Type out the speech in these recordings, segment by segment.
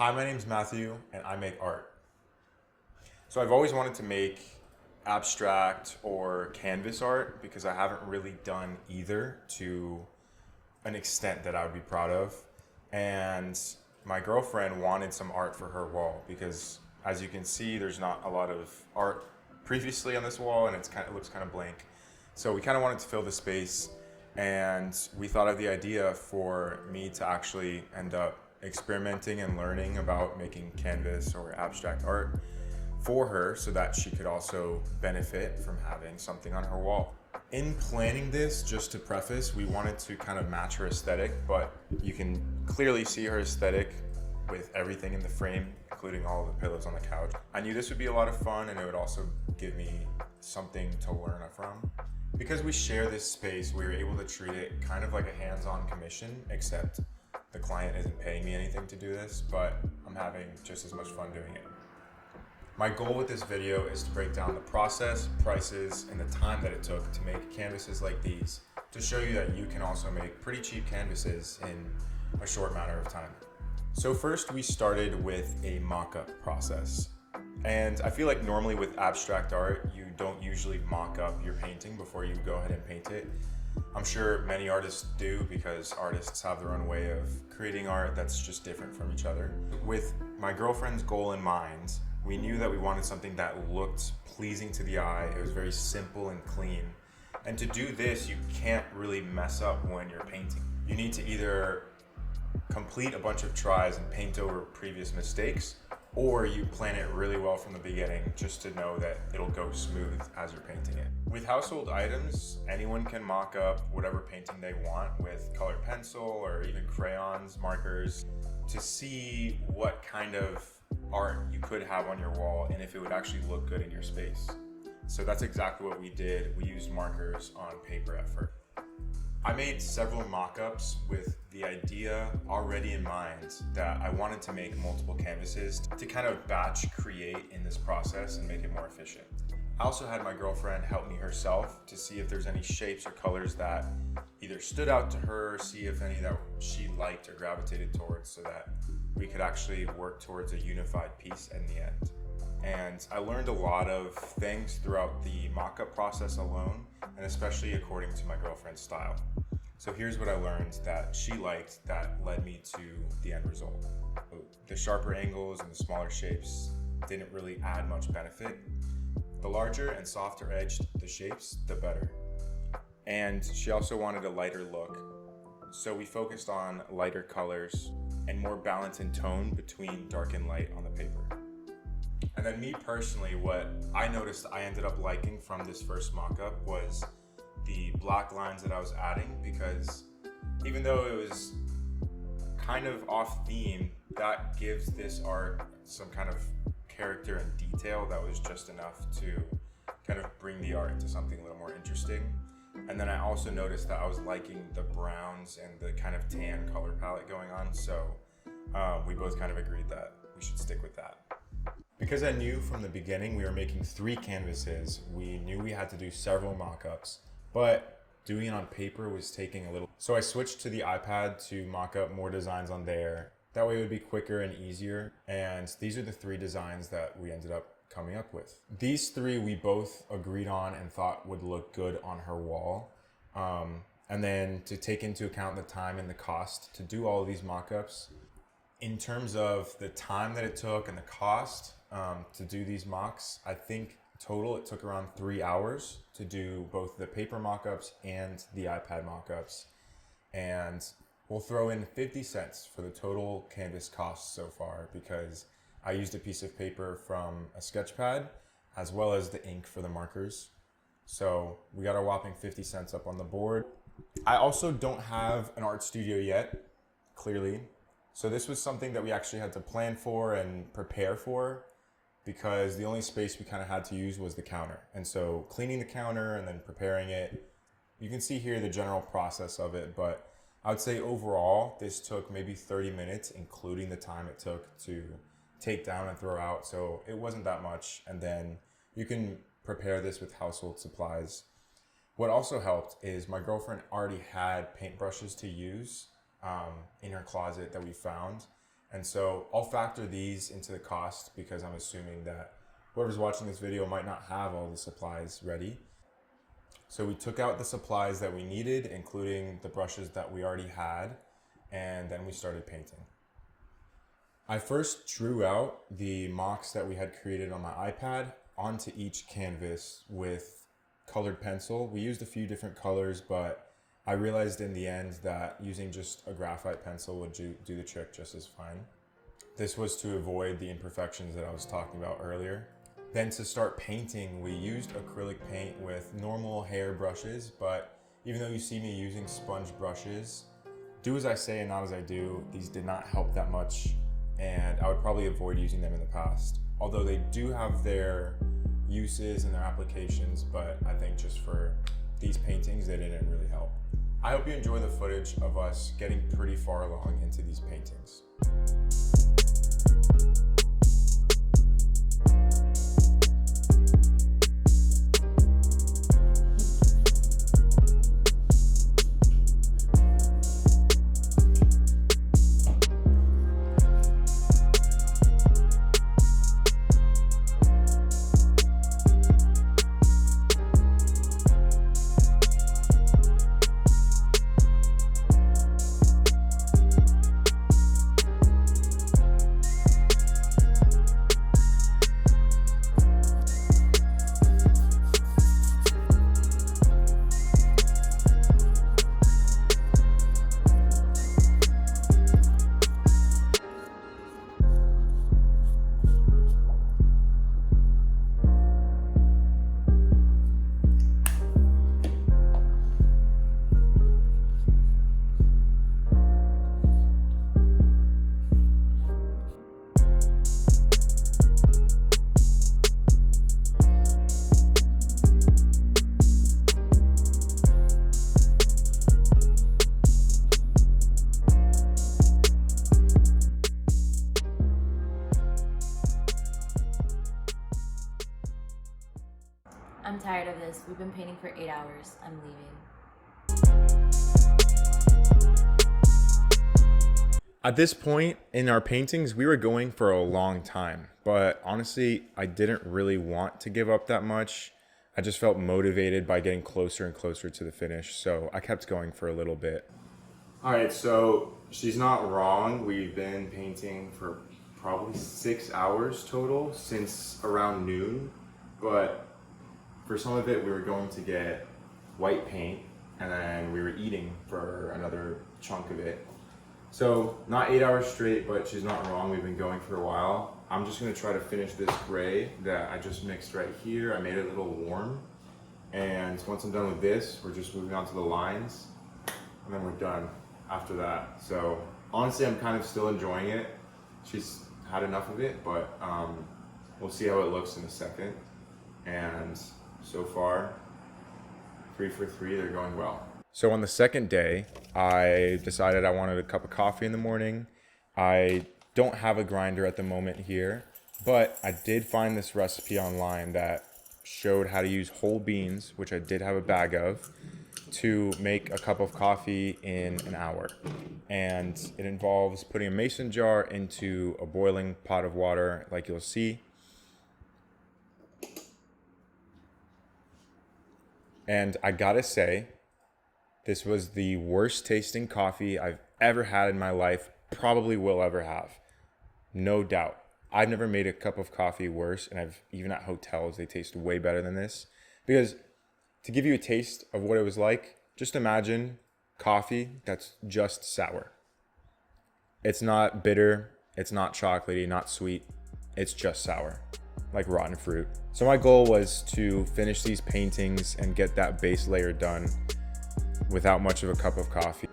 Hi, my name's Matthew, and I make art. So I've always wanted to make abstract or canvas art because I haven't really done either to an extent that I would be proud of. And my girlfriend wanted some art for her wall because, as you can see, there's not a lot of art previously on this wall, and it looks kind of blank. So we kind of wanted to fill the space, and we thought of the idea for me to actually end up experimenting and learning about making canvas or abstract art for her so that she could also benefit from having something on her wall. In planning this, just to preface, we wanted to kind of match her aesthetic, but you can clearly see her aesthetic with everything in the frame, including all the pillows on the couch. I knew this would be a lot of fun, and it would also give me something to learn from. Because we share this space, we were able to treat it kind of like a hands-on commission, except the client isn't paying me anything to do this, but I'm having just as much fun doing it. My goal with this video is to break down the process, prices, and the time that it took to make canvases like these, to show you that you can also make pretty cheap canvases in a short matter of time. So first we started with a mock-up process. And I feel like normally with abstract art, you don't usually mock up your painting before you go ahead and paint it. I'm sure many artists do because artists have their own way of creating art that's just different from each other. With my girlfriend's goal in mind, we knew that we wanted something that looked pleasing to the eye. It was very simple and clean. And to do this, you can't really mess up when you're painting. You need to either complete a bunch of tries and paint over previous mistakes, or you plan it really well from the beginning just to know that it'll go smooth as you're painting it. With household items, anyone can mock up whatever painting they want with colored pencil or even crayons, markers, to see what kind of art you could have on your wall and if it would actually look good in your space. So that's exactly what we did. We used markers on paper at first. I made several mock-ups with the idea already in mind that I wanted to make multiple canvases to kind of batch create in this process and make it more efficient. I also had my girlfriend help me herself to see if there's any shapes or colors that either stood out to her, see if any that she liked or gravitated towards, so that we could actually work towards a unified piece in the end. And I learned a lot of things throughout the mock-up process alone, and especially according to my girlfriend's style. So here's what I learned that she liked that led me to the end result. The sharper angles and the smaller shapes didn't really add much benefit. The larger and softer edged the shapes, the better. And she also wanted a lighter look, so we focused on lighter colors and more balance in tone between dark and light on the paper. And then me personally, what I noticed I ended up liking from this first mock-up was the black lines that I was adding, because even though it was kind of off theme, that gives this art some kind of character and detail that was just enough to kind of bring the art into something a little more interesting. And then I also noticed that I was liking the browns and the kind of tan color palette going on, so we both kind of agreed that we should stick with that. Because I knew from the beginning we were making 3 canvases, we knew we had to do several mock-ups, but doing it on paper was taking a little. So I switched to the iPad to mock up more designs on there. That way it would be quicker and easier. And these are the 3 designs that we ended up coming up with. These 3 we both agreed on and thought would look good on her wall. And then to take into account the time and the cost to do all of these mock-ups, in terms of the time that it took and the cost to do these mocks, I think total it took around 3 hours to do both the paper mock-ups and the iPad mock-ups. And we'll throw in 50 cents for the total canvas cost so far, because I used a piece of paper from a sketch pad as well as the ink for the markers. So we got a whopping 50 cents up on the board. I also don't have an art studio yet, clearly. So this was something that we actually had to plan for and prepare for, because the only space we kind of had to use was the counter. And so cleaning the counter and then preparing it, you can see here the general process of it, but I would say overall, this took maybe 30 minutes, including the time it took to take down and throw out. So it wasn't that much. And then you can prepare this with household supplies. What also helped is my girlfriend already had paintbrushes to use in her closet that we found. And so I'll factor these into the cost because I'm assuming that whoever's watching this video might not have all the supplies ready. So we took out the supplies that we needed, including the brushes that we already had, and then we started painting. I first drew out the mocks that we had created on my iPad onto each canvas with colored pencil. We used a few different colors, but I realized in the end that using just a graphite pencil would do the trick just as fine. This was to avoid the imperfections that I was talking about earlier. Then to start painting, we used acrylic paint with normal hair brushes, but even though you see me using sponge brushes, do as I say and not as I do. These did not help that much, and I would probably avoid using them in the past. Although they do have their uses and their applications, but I think just for these paintings, they didn't really help. I hope you enjoy the footage of us getting pretty far along into these paintings. I'm tired of this. We've been painting for 8 hours. I'm leaving. At this point in our paintings, we were going for a long time, but honestly, I didn't really want to give up that much. I just felt motivated by getting closer and closer to the finish, so I kept going for a little bit. All right, so she's not wrong. We've been painting for probably 6 hours total since around noon, but for some of it, we were going to get white paint, and then we were eating for another chunk of it. So not 8 hours straight, but she's not wrong. We've been going for a while. I'm just gonna try to finish this gray that I just mixed right here. I made it a little warm. And once I'm done with this, we're just moving on to the lines, and then we're done after that. So honestly, I'm kind of still enjoying it. She's had enough of it, but we'll see how it looks in a second. And so far, 3 for 3, they're going well. So on the second day, I decided I wanted a cup of coffee in the morning. I don't have a grinder at the moment here, but I did find this recipe online that showed how to use whole beans, which I did have a bag of, to make a cup of coffee in an hour. And it involves putting a mason jar into a boiling pot of water, like you'll see. And I gotta say, this was the worst tasting coffee I've ever had in my life, probably will ever have. No doubt. I've never made a cup of coffee worse, and even at hotels, they taste way better than this. Because to give you a taste of what it was like, just imagine coffee that's just sour. It's not bitter, it's not chocolatey, not sweet, it's just sour, like rotten fruit. So my goal was to finish these paintings and get that base layer done without much of a cup of coffee.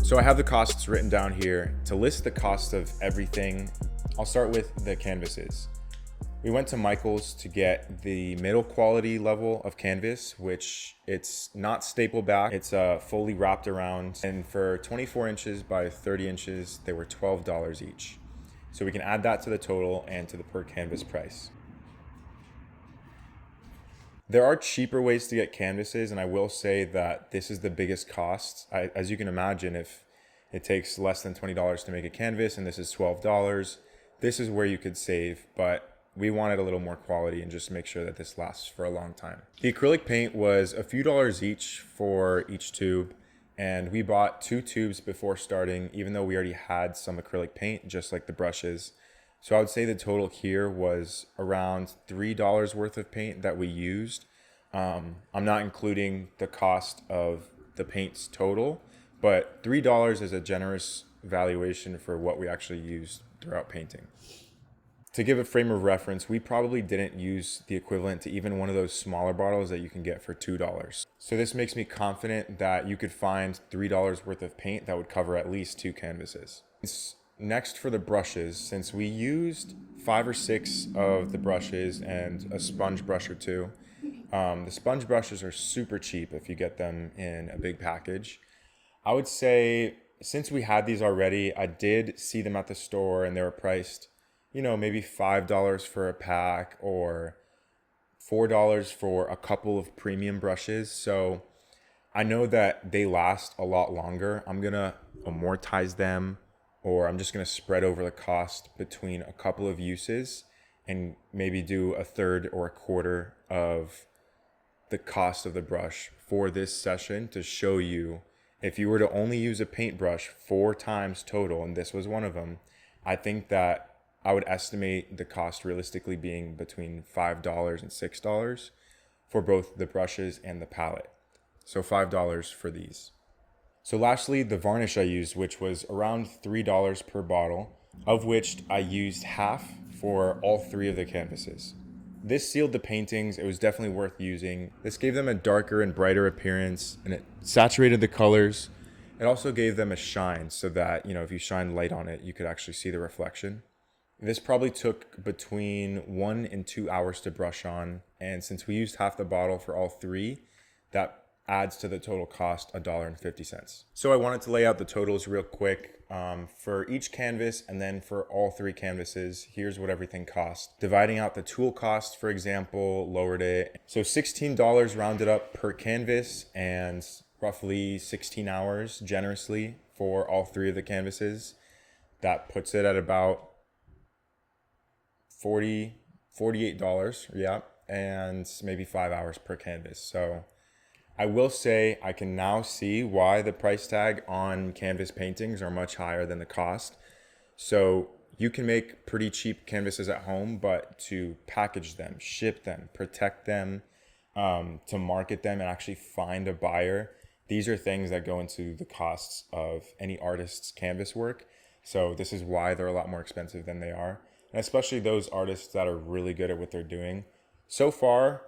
So I have the costs written down here. To list the cost of everything, I'll start with the canvases. We went to Michael's to get the middle quality level of canvas, which it's not staple back, it's fully wrapped around. And for 24 inches by 30 inches, they were $12 each. So we can add that to the total and to the per canvas price. There are cheaper ways to get canvases, and I will say that this is the biggest cost. As you can imagine, if it takes less than $20 to make a canvas and this is $12, this is where you could save, but we wanted a little more quality and just make sure that this lasts for a long time. The acrylic paint was a few dollars each for each tube, and we bought 2 tubes before starting, even though we already had some acrylic paint, just like the brushes. So I would say the total here was around $3 worth of paint that we used. I'm not including the cost of the paints total, but $3 is a generous valuation for what we actually used throughout painting. To give a frame of reference, we probably didn't use the equivalent to even one of those smaller bottles that you can get for $2. So this makes me confident that you could find $3 worth of paint that would cover at least 2 canvases. Next, for the brushes, since we used 5 or 6 of the brushes and a sponge brush or 2, the sponge brushes are super cheap if you get them in a big package. I would say, since we had these already, I did see them at the store and they were priced, maybe $5 for a pack or $4 for a couple of premium brushes. So I know that they last a lot longer. I'm gonna amortize them, or I'm just gonna spread over the cost between a couple of uses and maybe do a third or a quarter of the cost of the brush for this session to show you, if you were to only use a paintbrush 4 times total, and this was one of them, I think that I would estimate the cost realistically being between $5 and $6 for both the brushes and the palette. So $5 for these. So lastly, the varnish I used, which was around $3 per bottle, of which I used half for all 3 of the canvases. This sealed the paintings. It was definitely worth using. This gave them a darker and brighter appearance, and it saturated the colors. It also gave them a shine so that, if you shine light on it, you could actually see the reflection. This probably took between 1 and 2 hours to brush on, and since we used half the bottle for all 3, that adds to the total cost $1.50. So I wanted to lay out the totals real quick for each canvas, and then for all 3 canvases, here's what everything cost. Dividing out the tool cost, for example, lowered it. So $16 rounded up per canvas, and roughly 16 hours generously for all 3 of the canvases. That puts it at about $48, yeah, and maybe 5 hours per canvas. So I will say I can now see why the price tag on canvas paintings are much higher than the cost. So you can make pretty cheap canvases at home, but to package them, ship them, protect them, to market them and actually find a buyer, these are things that go into the costs of any artist's canvas work. So this is why they're a lot more expensive than they are. And especially those artists that are really good at what they're doing. So far,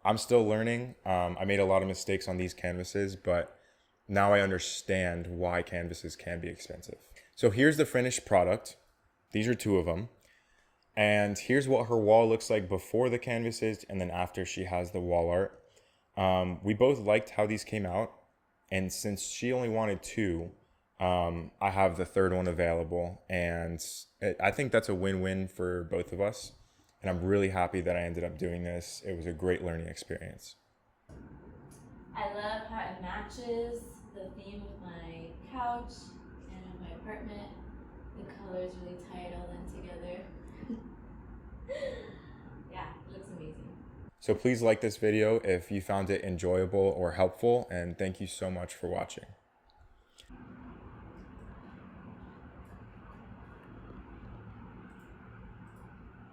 I'm still learning. I made a lot of mistakes on these canvases, but now I understand why canvases can be expensive. So here's the finished product. These are 2 of them. And here's what her wall looks like before the canvases and then after she has the wall art. We both liked how these came out. And since she only wanted 2, I have the 3rd one available, and I think that's a win-win for both of us, and I'm really happy that I ended up doing this. It was a great learning experience. I love how it matches the theme of my couch and of my apartment. The colors really tie it all in together. Yeah, it looks amazing. So please like this video if you found it enjoyable or helpful, and thank you so much for watching.